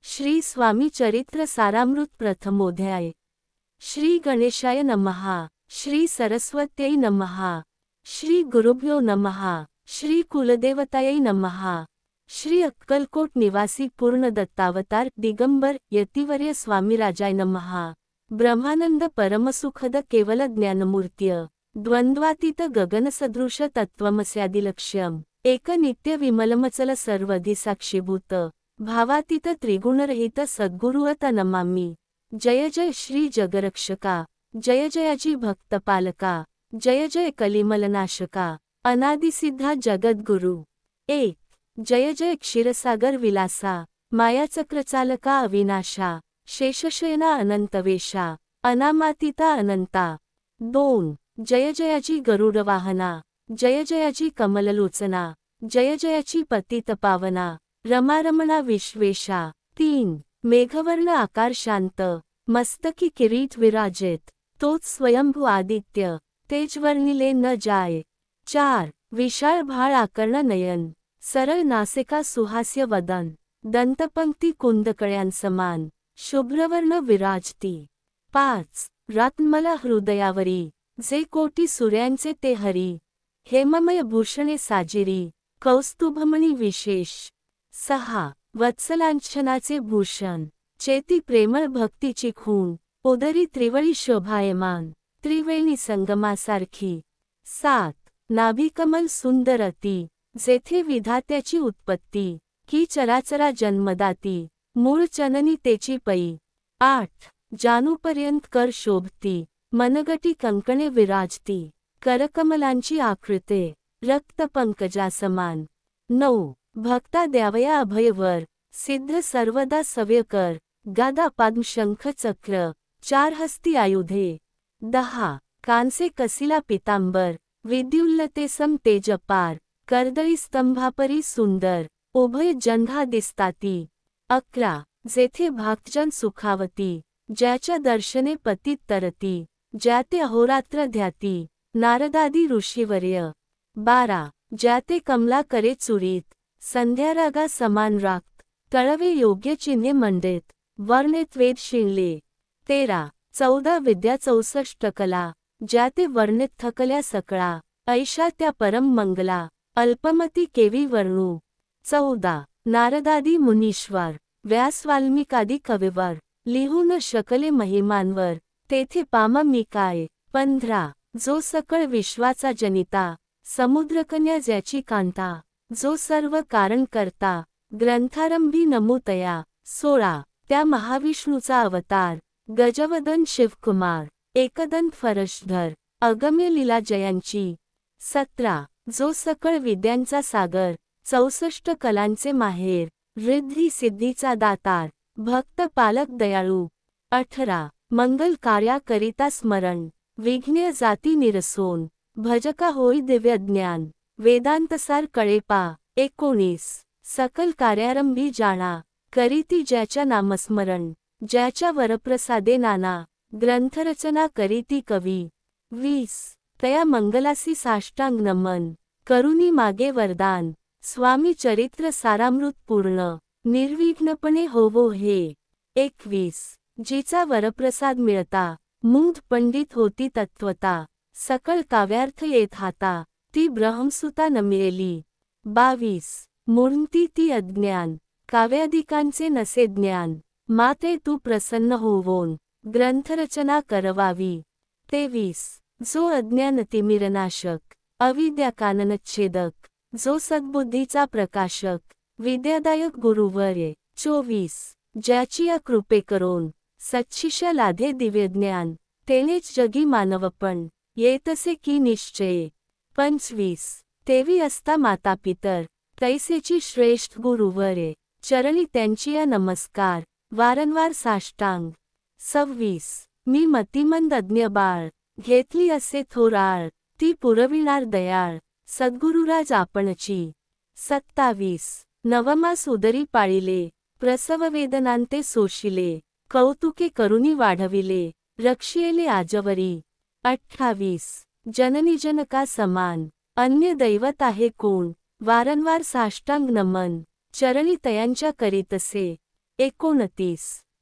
श्री स्वामी चरित्र सारामृत प्रथमोध्याय। श्री गणेशाय नमः। श्री सरस्वत्यै नमः। श्री गुरुभ्यो नमः। श्री कुलदेवतायै नमः। श्री अक्कलकोट निवासी पूर्ण दत्तावतार दिगंबर यतिवर्य स्वामीराजाय नमः। ब्रह्मानंद परमसुखद केवल ज्ञानमूर्त्य द्वंद्वातीत गगनसदृश तत्त्वमस्यादिलक्ष्यम् एक नित्य विमलमचल सर्वधी साक्षीभूत भावातीत त्रिगुणरहित सद्गुरुवता नमामि। जय जय श्री जगरक्षका, जय जयाजी भक्तपालका, जय जय कलिमलनाशका, अनादिसिद्धा जगद्गुरु। एक जय जय क्षीरसागर विलासा, मायाचक्रचालका अविनाशा, शेषशयना अनंतवेशा, अनामातीता अनंता। दोन जय जयाजी गरुडवाहना, जय जयाजी कमललोचना, जय जयाची पतितपावना, रमारमणा विश्वेशा। तीन मेघवर्ण आकार शांत, मस्तकी किरीट विराजित, तोच स्वयंभू आदित्य, तेजवर्णिले न जाय। चार विशाळ भाळ आकर्ण नयन, सरळ नासिका सुहास्य वदन, दंतपंक्ती कुंदकळ्यांसमान, शुभ्रवर्ण विराजती। पाच रत्नमला हृदयावरी, जे कोटी सूर्यांचे ते हरी, हेममय भूषणे साजिरी, कौस्तुभमणी विशेष। सहा वत्सलांछनाचे भूषण, चेती प्रेमळ भक्तीची खूण, उदरी त्रिवळी शोभायमान, त्रिवेणी संगमासारखी। सात नाभिकमल सुंदरती, जेथे विधात्याची उत्पत्ती, की चराचरा जन्मदाती, मूळ चननी तेची पै। आठ जानूपर्यंत कर शोभती, मनगटी कंकणे विराजती, करकमलांची आकृते, रक्तपंकजासमान। नऊ भक्ता द्यावया अभयवर, सिद्ध सर्वदा सव्यकर, गादा पद्म शंख चक्र, चार हस्ती आयुधे। दहा कांसे कसिला पितांबर, विद्युल्लतेसम तेजपार, कर्दळी स्तंभापरी सुंदर, उभय जंघा दिसताती। अकरा जेथे भक्तजन सुखावती, ज्याच्या दर्शने पतित तरती, ज्याते अहोरात्र ध्याती, नारदादी ऋषीवर्य। बारा ज्याते कमला करे चुरीत, संध्यारागा समान राक्त, तळवे योग्य चिन्हे मंडित, वर्णित वेद शिणले। तेरा चौदा विद्या 64 कला, ज्याते वर्णित थकल्या सकळा, ऐशा त्या परम मंगला, अल्पमती केवी वर्णू। 14 नारदादी मुनीश्वर, व्यास वाल्मिकादी कविवर, लिहू न शकले महिमांवर, तेथे पामा मी काय। 15 जो सकळ विश्वाचा जनिता, समुद्रकन्या ज्याची कांता, जो सर्व कारण करता, ग्रंथारंभी नमूतया। 16 त्या महाविष्णूचा अवतार, गजवदन शिवकुमार, एकदंत फरशधर, अगम्य लीला जयांची। 17 जो सकळ विद्यांचा सागर, 64 कलांचे माहेर, रिद्धी सिद्धीचा दातार, भक्त पालक दयाळू। 18 मंगल कार्या करिता स्मरण, विघ्न जाती निरसोन, भजका होई दिव्य ज्ञान, वेदांतसार कळेपा। 19 सकल कार्यारंभी जाणा, करीती ज्याच्या नामस्मरण, ज्याच्या वरप्रसादे नाना, ग्रंथरचना करीती कवी। 20 तया मंगलासी साष्टांग नमन, करुनी मागे वरदान, स्वामी चरित्र सारामृत पूर्ण, निर्विघ्नपणे होवो हे। 21 जिचा वरप्रसाद मिळता, मूढ पंडित होती तत्वता, सकळ काव्यार्थ येत हाता, ती ब्रह्मसुता न मिळेली। 22 मूर्ती ती अज्ञान, काव्यादिकांचे नसे ज्ञान, माते तू प्रसन्न होवोन, ग्रंथरचना करवावी। 23 जो अज्ञान तिमिरनाशक, अविद्या काननच्छेदक, जो सद्बुद्धीचा प्रकाशक, विद्यादायक गुरुवर्य। 24 ज्याची या कृपे करोन, सच्छिष्य लाधे दिव्यज्ञान, तेनेच जगी मानवपण, येतसे की निश्चये। 25 तेवी असता माता पितर, तैसेची श्रेष्ठ गुरुवर्य, चरणी त्यांची या नमस्कार, वारंवार साष्टांग। 26 मी मतिमंद अज्ञ बाळ, घेतली असे थोराळ, ती पुरविणार दयाळ, सद्गुरुराज आपणची। 27 नवमास उदरी पाळिले, प्रसववेदनांते सोशिले, कौतुके करुनी वाढविले, रक्षिले आजवरी। 28 जननी जनका समान, अन्य दैवत आहे कोण, वारंवार साष्टांग नमन, चरणी तयांच्या करीतसे। 29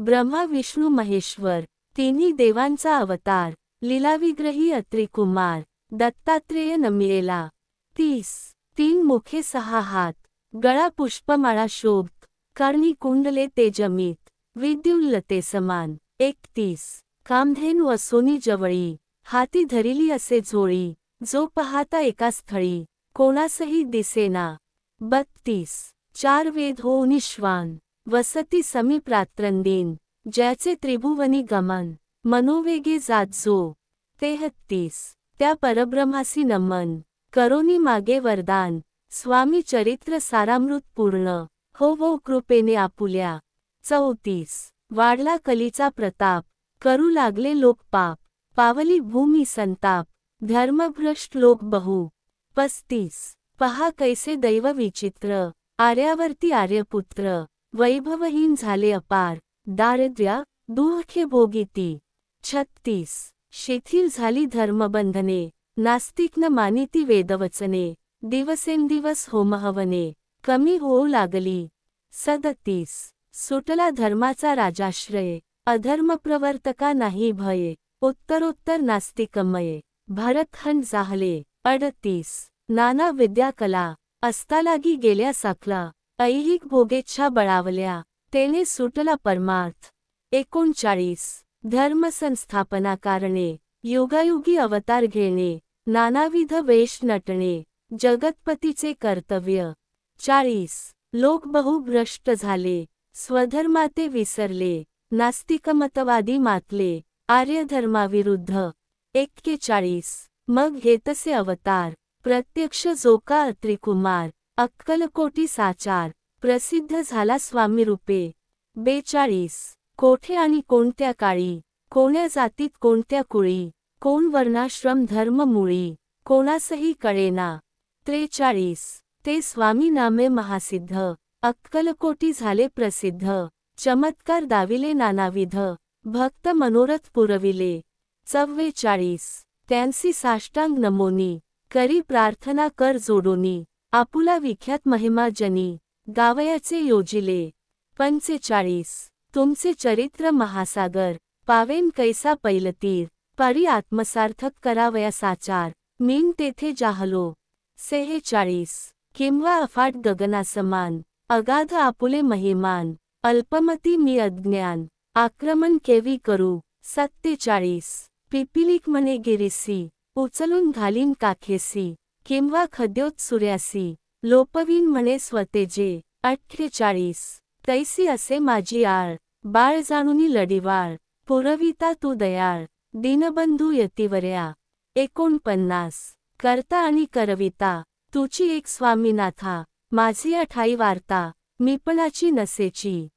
ब्रह्मा विष्णू महेश्वर तिन्ही देवांचा अवतार लीलाविग्रही अत्रिकुमार दत्तात्रेय नमिळेला 30 तीन मुखे 6 हात गळा पुष्पमाळा शोभत कर्णी कुंडले तेजमित विद्युल्लते समान 31 कामधेनू असोनी जवळी हाती धरिली असे झोळी जो पाहता एका स्थळी कोणासही दिसेना 32 चार वेद होऊनी श्वान वसती समीप रात्रंदिन ज्याचे त्रिभुवनी गमन मनोवेगे जात जो 33 त्या परब्रह्मासी नमन करोनी मागे वरदान स्वामी चरित्र सारामृत पूर्ण हो कृपेने आपुल्या 34 वाढला कलीचा प्रताप करू लागले लोक पाप पावली भूमी संताप धर्मभ्रष्ट लोक बहु 35 पहा कैसे दैव विचित्र आर्यावर्ती आर्यपुत्र वैभवहीन झाले अपार दारिद्र्य दुःखे भोगीती 36 शिथिल झाली धर्मबंधने नास्तिक न मानिती वेदवचने दिवसेंदिवस होमहवने कमी होऊ लागली 37 सुटला धर्माचा राजाश्रय अधर्मप्रवर्तका नाही भये उत्तरोत्तर नास्तिकमये भारतखंड जाहले 38 नाना विद्याकला अस्तालागी गेल्या साखला ऐहिक भोगेच्छा बळावल्या तेने सुटला परमार्थ 39 धर्मसंस्थापना कारणे युगायुगी अवतार घेणे नानाविध वेश नटणे जगतपतीचे कर्तव्य 40 लोक बहुभ्रष्ट झाले स्वधर्माते विसरले नास्तिकमतवादी मातले आर्यधर्माविरुद्ध 41 मग घेतसे अवतार प्रत्यक्ष जोका अत्रिकुमार अक्कलकोटी साचार प्रसिद्ध झाला स्वामीरूपे 42 कोठे आणि कोणत्या काळी कोण्या जातीत कोणत्या कुळी कोण वर्णाश्रम धर्म मुळी कोणासही कळेना 43 ते स्वामी नामे महासिद्ध अक्कलकोटी झाले प्रसिद्ध चमत्कार दाविले नानाविध भक्त मनोरथ पुरविले 44 त्यांसी साष्टांग नमोनी करी प्रार्थना कर जोडोनी आपुला विख्यात महिमा जनी गावयाचे योजिले 45 तुमचे चरित्र महासागर पावेन कैसा पैलतीर परी आत्मसार्थक करावया साचार मीन तेथे जाहलो 46 किंवा अफाट गगनासमान अगाध आपुले महिमान अल्पमती मी अज्ञान आक्रमण केवी करू 47 पिपिलिक म्हणे गिरीसी उचलून घालीन काखेसी किंवा खद्योत सूर्यासी लोपवीन म्हणे स्वतेजे 48 तैसी असे माझी आळ बाळ जाणुनी लढिवाळ पुरविता तू दयाळ दीनबंधू यतिवर्या 49 करता आणि करविता तुची एक स्वामीनाथा माझी अठाई वार्ता मीपणाची नसेची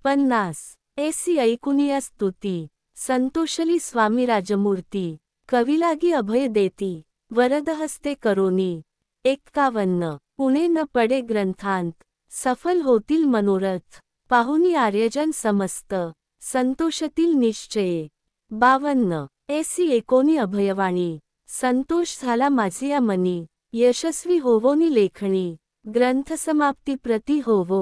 50 ऐसी ऐकुनिया स्तुती संतोषली स्वामी राजमूर्ती कविलागी अभय देती वरदहस्ते करोनी 51 उणे न पडे ग्रंथांत सफल होतील मनोरथ पाहुनी आर्यजन समस्त संतोषतील निश्चये 52 ऐसी एकोनी अभयवाणी संतोष झाला माझिया मनी यशस्वी होवोनी लेखणी ग्रंथसमाप्ती प्रति होवो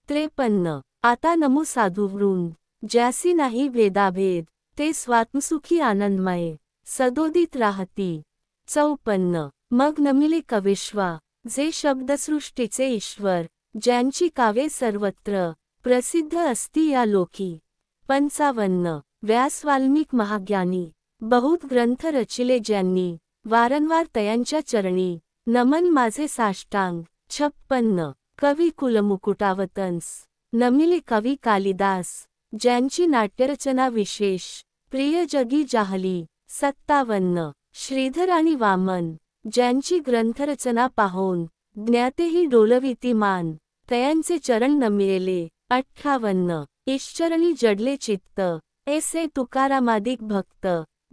53 आता नमो साधुवृंद ज्यासी नाही भेदाभेद ते स्वात्मसुखी आनंदमय सदोदित राहती 54 मग नमिले कविश्वा जे शब्दसृष्टीचे ईश्वर ज्यांची कावे सर्वत्र प्रसिद्ध असती या लोकी 55 व्यास वाल्मिक महाज्ञानी बहुत ग्रंथ रचिले ज्यांनी वारंवार तयांच्या चरणी नमन माझे साष्टांग 56 कवी कुलमुकुटावतंस नमिले कवी कालिदास ज्यांची नाट्यरचना विशेष प्रिय जगी जाहली 57 श्रीधर आणि वामन ज्यांची ग्रंथरचना पाहोन ज्ञातेही डोलविती मान तयांचे चरण नमिलेले 58 ईश्चरणी जडले चित्त ऐसे तुकारामादिक भक्त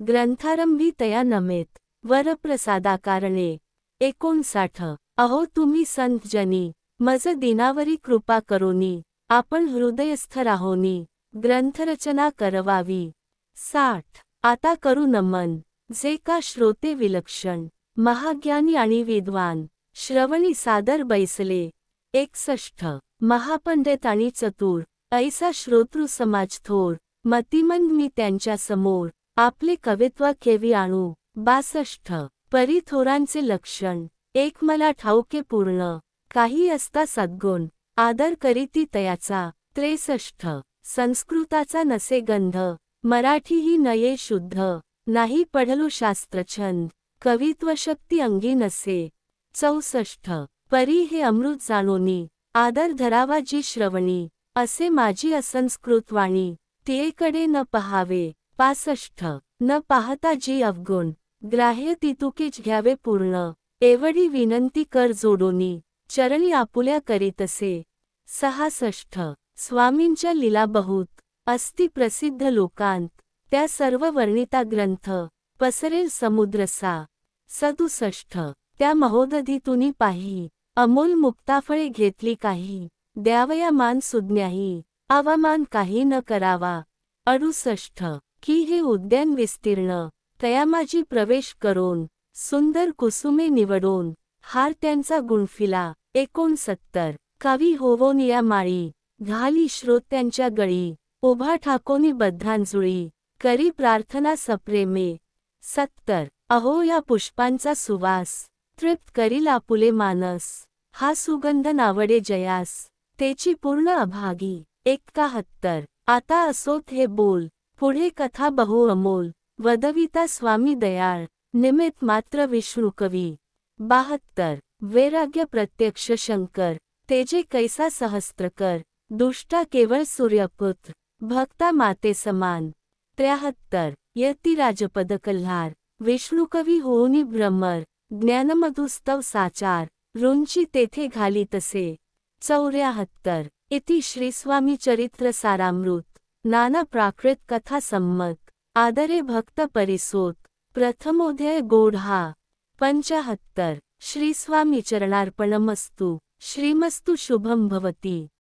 ग्रंथारंभी तया नमेत वरप्रसादाकारणे 59 अहो तुम्ही संत जनी मज दिनावरी कृपा करोनी आपण हृदयस्थ राहोनी ग्रंथरचना करवावी 60 आता करू नमन जे का श्रोते विलक्षण महाज्ञानी आणि विद्वान श्रवणी सादर बैसले 61 महापंडित आणि चतुर ऐसा श्रोतृ समाज थोर, मतिमंद मी त्यांच्या समोर, आपले कवित्व केवी आणू. 62. परी थोरांचे लक्षण. एक मला ठाऊके पूर्ण, काही असता सद्गुण, आदर करीती तयाचा. 63. संस्कृताचा नसे गंध, मराठी ही नये शुद्ध, नाही पढलू शास्त्रछंद, कवित्व शक्ती अंगी नसे. 64. परी हे अमृत जाणोनी, आदर धरावा जी श्रवणी, असे माझी असंस्कृत वाणी, तियेकडे न पहावे. 65. न पाहता जी अवगुण, ग्राह्य तितुकेच घ्यावे पूर्ण, एवढी विनंती कर जोडोनी, चरणी आपुल्या करीतसे. 66. स्वामींच्या लीला बहुत, अस्ति प्रसिद्ध लोकांत, त्या सर्व वर्णिता ग्रंथ, पसरेल समुद्रसा. 67. त्या महोदधीतुनी पाही, अमोल मुक्ताफळे घेतली काही, द्यावया मान सुज्ञाही, अवमान काही न करावा. 68. की हे उद्यान विस्तीर्ण, तया माझी प्रवेश करोन, सुंदर कुसुमे निवडोन, हार त्यांचा गुणफिला. 69. कवी होवोन या माळी, घाली श्रोत्यांच्या गळी, उभा ठाकोनी बद्धांजुळी, करी प्रार्थना सप्रेमे. 70. अहो या पुष्पांचा सुवास, तृप्त करील आपुले मानस, हा सुगंध नावडे जयास, तेची पूर्ण अभागी. 71. आता असोत हे बोल, पुढे कथा बहु अमोल, वदविता स्वामी दयाळ, निमित्त मात्र विष्णू कवी. 72. वैराग्य प्रत्यक्ष शंकर, तेजे कैसा सहस्त्रकर, दुष्टा केवळ सूर्यपुत्र, भक्ता माते समान. 73. यती राजपद कल्हार, विष्णुकवी होऊनी भ्रमर, ज्ञानमधुस्तव साचार, रुंची तेथे घाली तसे. 74. इति श्री स्वामी चरित्र सारामृत, नाना प्राकृत कथा सम्मत, आदरे भक्त परिसोत, प्रथमोध्याय गोढा. 75. श्री स्वामी चरणार्पणमस्तु, श्रीमस्तु शुभम भवती.